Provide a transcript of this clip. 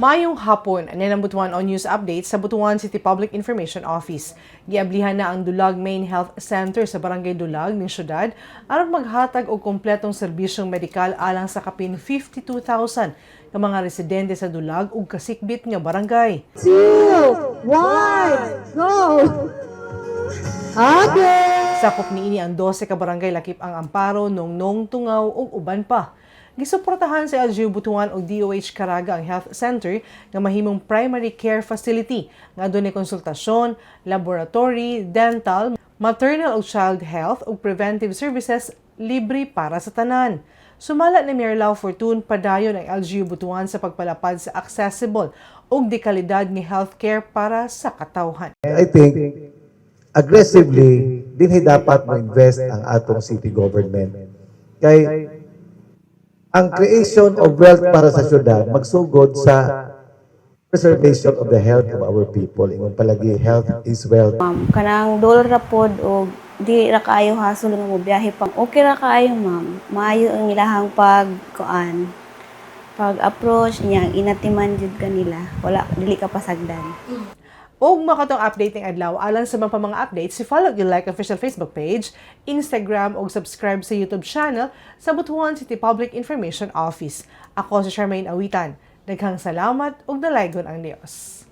Mayong hapon, ang Butuan on News Update sa Butuan City Public Information Office. Giablihan na ang Dulag Main Health Center sa Barangay Dulag ng syudad aron maghatag og kompletong serbisyong medikal alang sa kapin 52,000 ka mga residente sa Dulag ug kasikbit nga barangay. 2, 1, go! Okay! Sakop niini ang 12 ka barangay lakip ang Amparo, Nongnong, Tungaw ug uban pa. Gisuportahan sa LGU Butuan o DOH Caraga ang health center nga mahimong primary care facility nga adunay konsultasyon, laboratory, dental, maternal ug child health ug preventive services libre para sa tanan. Sumala ni Mayor Lau Fortun padayon ang LGU Butuan sa pagpalapad sa accessible ug dekalidad nga healthcare para sa katawhan. I think aggressively dinhi dapat mo-invest ang atong city government. Kay ang creation of wealth para sa syudad magsugod sa preservation of the health of our people. Ingon palagi, health is wealth. Ma'am, kanang dollar ra pod o di ra kaayo hasol nga mo biyahe pang okay ra kaayo ma'am. Maayo ang ilahang pag-approach niya, inatiman jud kanila. Wala dili ka pasagdan. Og makatong update ng adlaw alang sa mga updates, follow yung like official Facebook page, Instagram ug subscribe sa YouTube channel sa Butuan City Public Information Office. Ako si Charmaine Awitan. Daghang salamat ug dalaygon ang Dios.